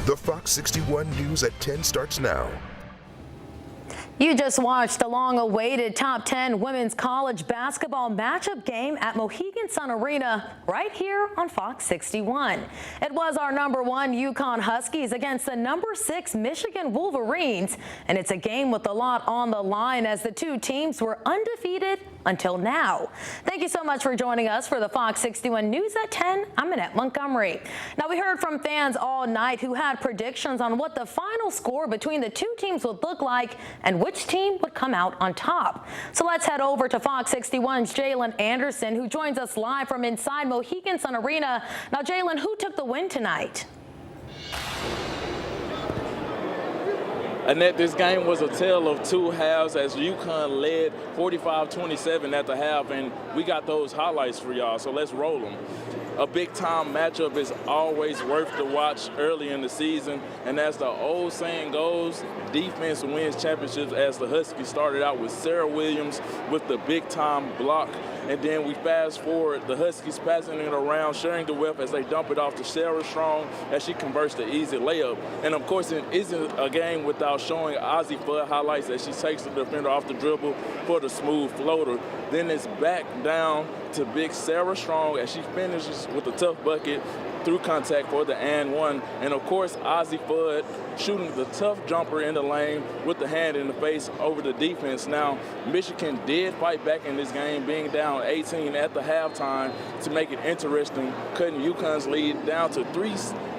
The Fox 61 News at 10 starts now. You just watched the long-awaited top 10 women's college basketball matchup game at Mohegan Sun Arena right here on Fox 61. It was our #1 UConn Huskies against the #6 Michigan Wolverines, and it's a game with a lot on the line as the two teams were undefeated until now. Thank you so much for joining us for the Fox 61 News at 10. I'm Annette Montgomery. Now, we heard from fans all night who had predictions on what the final score between the two teams would look like and which team would come out on top. So let's head over to Fox 61's Jalen Anderson, who joins us live from inside Mohegan Sun Arena. Now, Jalen, who took the win tonight? Annette, this game was a tale of two halves as UConn led 45-27 at the half, and we got those highlights for y'all, so let's roll them. A big-time matchup is always worth the watch early in the season, and as the old saying goes, defense wins championships, as the Huskies started out with Sarah Williams with the big-time block, and then we fast forward, the Huskies passing it around, sharing the whip as they dump it off to Sarah Strong as she converts the easy layup. And of course, it isn't a game without showing Ozzie Fudd highlights as she takes the defender off the dribble for the smooth floater. Then it's back down to big Sarah Strong as she finishes with a tough bucket through contact for the and one. And of course, Ozzie Fudd shooting the tough jumper in the lane with the hand in the face over the defense. Now, Michigan did fight back in this game, being down 18 at the halftime to make it interesting, cutting UConn's lead down to 3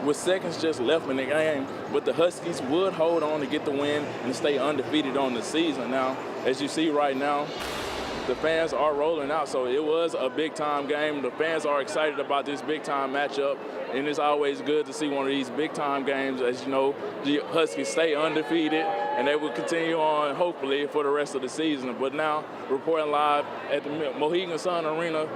with seconds just left in the game. But the Huskies would hold on to get the win and stay undefeated on the season. Now, as you see right now, the fans are rolling out, so it was a big-time game. The fans are excited about this big-time matchup, and it's always good to see one of these big-time games. As you know, the Huskies stay undefeated, and they will continue on, hopefully, for the rest of the season. But now, reporting live at the Mohegan Sun Arena,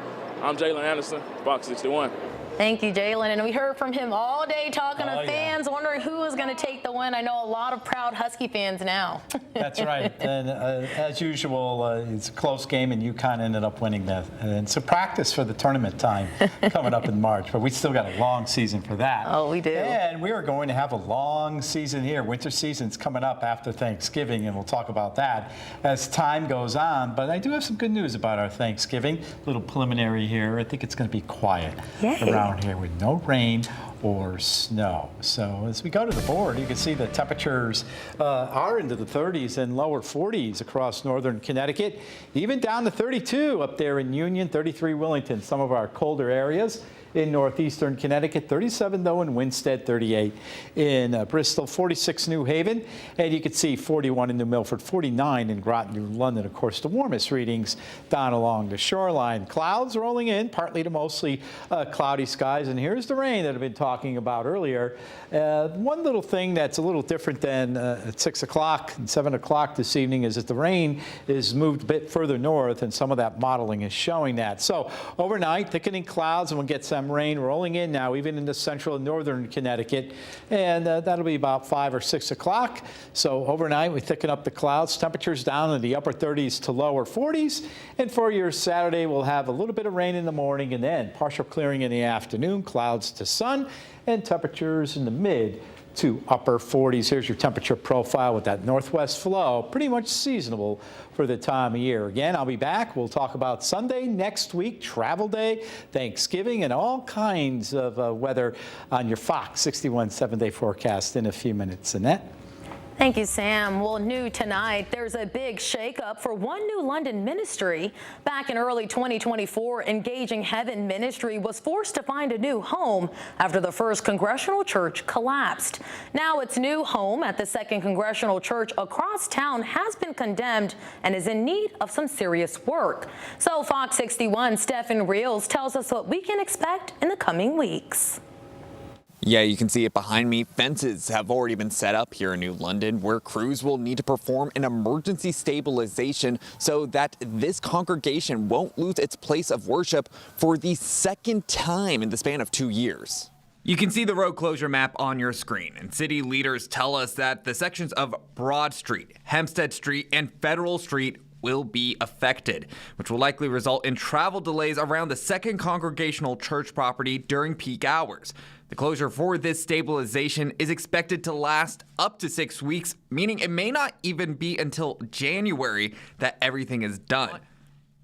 I'm Jalen Anderson, Fox 61. Thank you, Jalen. And we heard from him all day talking to fans, wondering who was going to take the win. I know a lot of proud Husky fans now. That's right. And as usual, it's a close game, and UConn ended up winning that. And it's a practice for the tournament time coming up in March. But we still got a long season for that. Oh, we do. And we are going to have a long season here. Winter season's coming up after Thanksgiving, and we'll talk about that as time goes on. But I do have some good news about our Thanksgiving. A little preliminary here. I think it's going to be quiet around here with no rain or snow. So as we go to the board, you can see the temperatures are into the 30s and lower 40s across northern Connecticut, even down to 32 up there in Union, 33 Willington, some of our colder areas. In northeastern Connecticut, 37 though in Winstead, 38 in Bristol, 46 New Haven, and you can see 41 in New Milford, 49 in Groton, New London. Of course, the warmest readings down along the shoreline. Clouds rolling in, partly to mostly cloudy skies, and here's the rain that I've been talking about earlier. One little thing that's a little different than at 6 o'clock and 7 o'clock this evening is that the rain is moved a bit further north, and some of that modeling is showing that. So overnight, thickening clouds, and we'll get some rain rolling in now, even into central and northern Connecticut, and that'll be about 5 or 6 o'clock. So overnight, we thicken up the clouds, temperatures down in the upper 30s to lower 40s, and for your Saturday, we'll have a little bit of rain in the morning, and then partial clearing in the afternoon, clouds to sun, and temperatures in the mid to upper 40s. Here's your temperature profile with that northwest flow, pretty much seasonable for the time of year. Again, I'll be back. We'll talk about Sunday next week, travel day, Thanksgiving, and all kinds of weather on your Fox 61 7-day forecast in a few minutes. Annette? Thank you, Sam. Well, new tonight, there's a big shakeup for one New London ministry. Back in early 2024, Engaging Heaven Ministry was forced to find a new home after the First Congregational Church collapsed. Now its new home at the Second Congregational Church across town has been condemned and is in need of some serious work. So Fox 61's Stephen Reels tells us what we can expect in the coming weeks. Yeah, you can see it behind me. Fences have already been set up here in New London where crews will need to perform an emergency stabilization so that this congregation won't lose its place of worship for the second time in the span of 2 years. You can see the road closure map on your screen, and city leaders tell us that the sections of Broad Street, Hempstead Street, and Federal Street will be affected, which will likely result in travel delays around the Second Congregational Church property during peak hours. The closure for this stabilization is expected to last up to 6 weeks, meaning it may not even be until January that everything is done.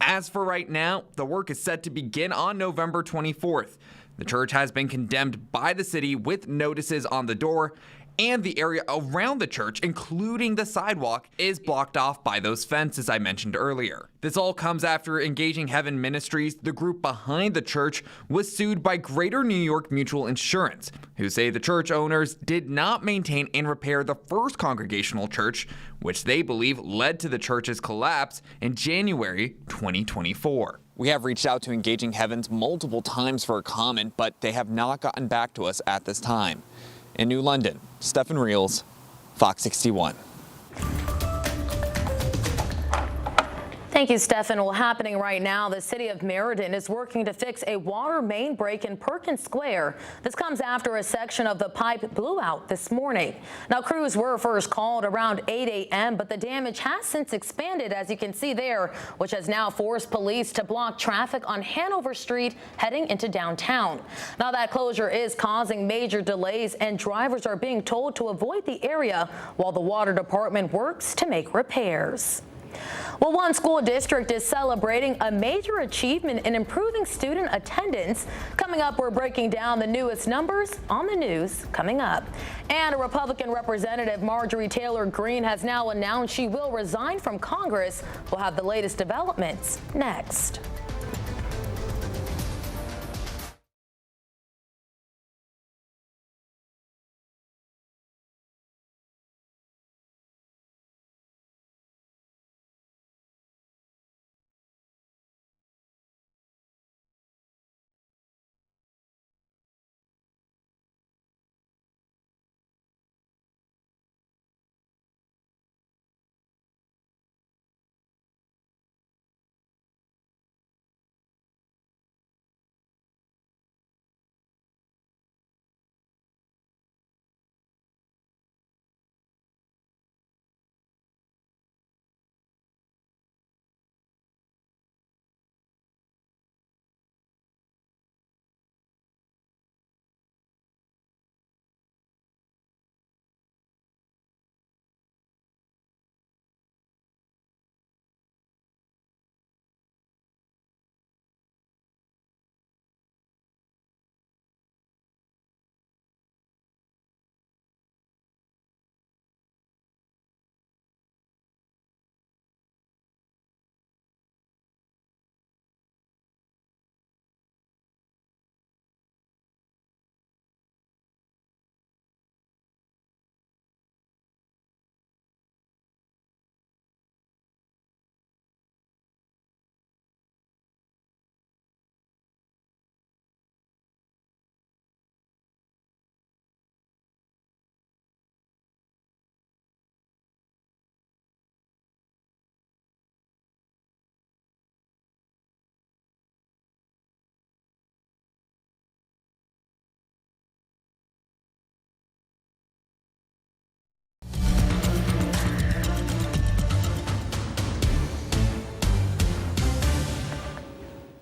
As for right now, the work is set to begin on November 24th. The church has been condemned by the city with notices on the door, and the area around the church, including the sidewalk, is blocked off by those fences I mentioned earlier. This all comes after Engaging Heaven Ministries, the group behind the church, was sued by Greater New York Mutual Insurance, who say the church owners did not maintain and repair the first Congregational Church, which they believe led to the church's collapse in January 2024. We have reached out to Engaging Heavens multiple times for a comment, but they have not gotten back to us at this time. In New London, Stephen Reels, Fox 61. Thank you, Stefan. Well, happening right now, the city of Meriden is working to fix a water main break in Perkins Square. This comes after a section of the pipe blew out this morning. Now, crews were first called around 8 a.m., but the damage has since expanded, as you can see there, which has now forced police to block traffic on Hanover Street heading into downtown. Now, that closure is causing major delays, and drivers are being told to avoid the area while the water department works to make repairs. Well, one school district is celebrating a major achievement in improving student attendance. Coming up, we're breaking down the newest numbers on the news coming up. And a Republican representative, Marjorie Taylor Greene, has now announced she will resign from Congress. We'll have the latest developments next.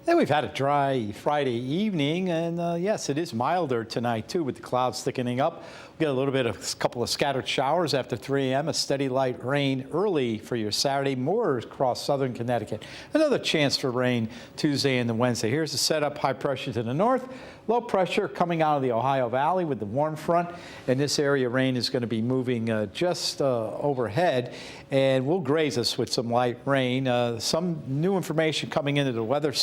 And we've had a dry Friday evening, and yes, it is milder tonight too, with the clouds thickening up. We get a little bit of a couple of scattered showers after 3 a.m., a steady light rain early for your Saturday, more across southern Connecticut. Another chance for rain Tuesday and Wednesday. Here's the setup: high pressure to the north, low pressure coming out of the Ohio Valley with the warm front. In this area, rain is going to be moving just overhead and will graze us with some light rain. Some new information coming into the Weather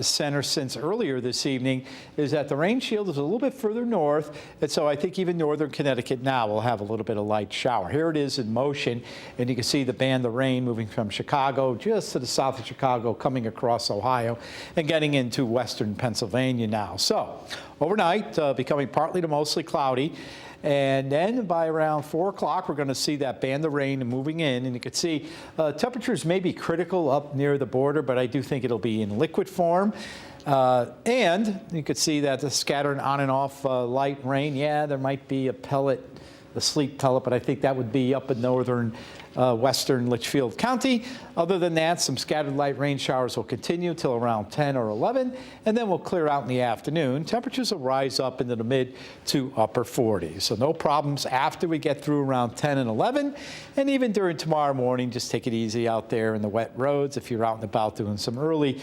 Center since earlier this evening is that the rain shield is a little bit further north, and so I think even northern Connecticut now will have a little bit of light shower. Here it is in motion, and you can see the band of rain moving from Chicago just to the south of Chicago, coming across Ohio and getting into western Pennsylvania now. So overnight, becoming partly to mostly cloudy. And then by around 4 o'clock, we're going to see that band of rain moving in. And you can see temperatures may be critical up near the border, but I do think it'll be in liquid form. And you can see that the scattered on and off light rain. Yeah, there might be a sleet pellet, but I think that would be up in northern western Litchfield County. Other than that, some scattered light rain showers will continue till around 10 or 11, and then we'll clear out in the afternoon. Temperatures will rise up into the mid to upper 40s. So no problems after we get through around 10 and 11. And even during tomorrow morning, just take it easy out there in the wet roads if you're out and about doing some early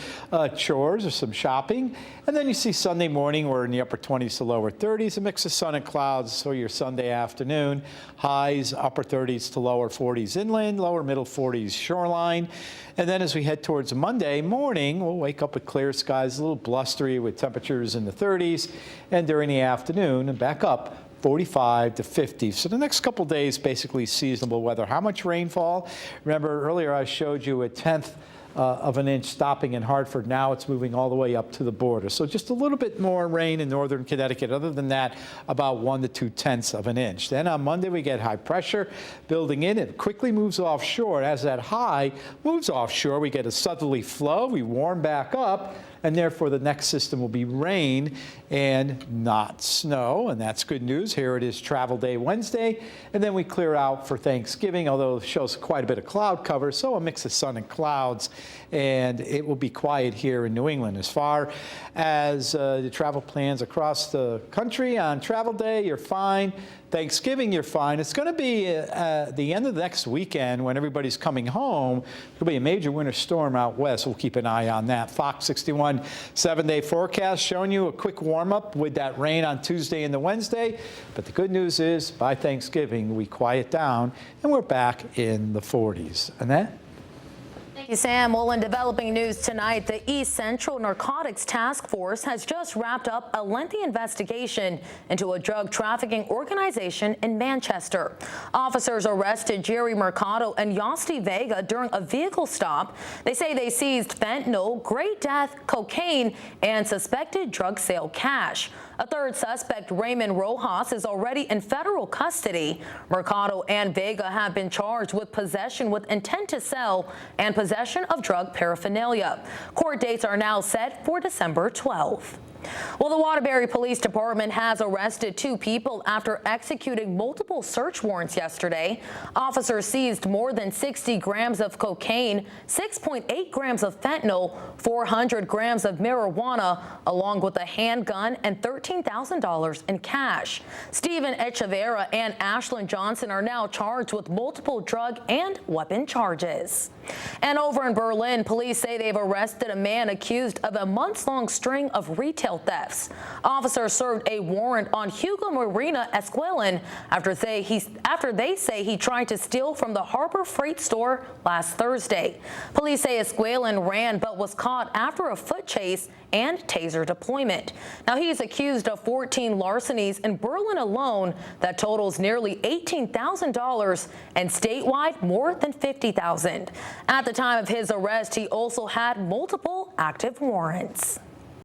chores or some shopping. And then you see Sunday morning, we're in the upper 20s to lower 30s, a mix of sun and clouds. So your Sunday afternoon, highs upper 30s to lower 40s inland, lower middle 40s shoreline. And then as we head towards Monday morning, we'll wake up with clear skies, a little blustery with temperatures in the 30s. And during the afternoon, and back up 45 to 50. So the next couple days, basically seasonable weather. How much rainfall? Remember earlier I showed you a 1/10 of an inch stopping in Hartford. Now it's moving all the way up to the border. So just a little bit more rain in northern Connecticut. Other than that, about 1 to 2/10 of an inch. Then on Monday, we get high pressure building in. It quickly moves offshore. As that high moves offshore, we get a southerly flow. We warm back up. And therefore, the next system will be rain and not snow. And that's good news. Here it is, travel day Wednesday. And then we clear out for Thanksgiving, although it shows quite a bit of cloud cover. So a mix of sun and clouds. And it will be quiet here in New England. As far as the travel plans across the country on travel day, you're fine. Thanksgiving, you're fine. It's going to be the end of the next weekend when everybody's coming home. There'll be a major winter storm out west. We'll keep an eye on that. Fox 61 7-day forecast showing you a quick warm-up with that rain on Tuesday and the Wednesday. But the good news is by Thanksgiving, we quiet down and we're back in the 40s. Annette? Thank you, Sam. Well, in developing news tonight, the East Central Narcotics Task Force has just wrapped up a lengthy investigation into a drug trafficking organization in Manchester. Officers arrested Jerry Mercado and Yosti Vega during a vehicle stop. They say they seized fentanyl, Great Death, cocaine, and suspected drug sale cash. A third suspect, Raymond Rojas, is already in federal custody. Mercado and Vega have been charged with possession with intent to sell and possession of drug paraphernalia. Court dates are now set for December 12th. Well, the Waterbury Police Department has arrested 2 people after executing multiple search warrants yesterday. Officers seized more than 60 grams of cocaine, 6.8 grams of fentanyl, 400 grams of marijuana, along with a handgun and $13,000 in cash. Stephen Echeverra and Ashlyn Johnson are now charged with multiple drug and weapon charges. And over in Berlin, police say they've arrested a man accused of a months-long string of retail thefts. Officers served a warrant on Hugo Marina Esquilin after they say he tried to steal from the Harbor Freight store last Thursday. Police say Esquilin ran but was caught after a foot chase and taser deployment. Now he's accused of 14 larcenies in Berlin alone that totals nearly $18,000 and statewide more than $50,000. At the time of his arrest, he also had multiple active warrants.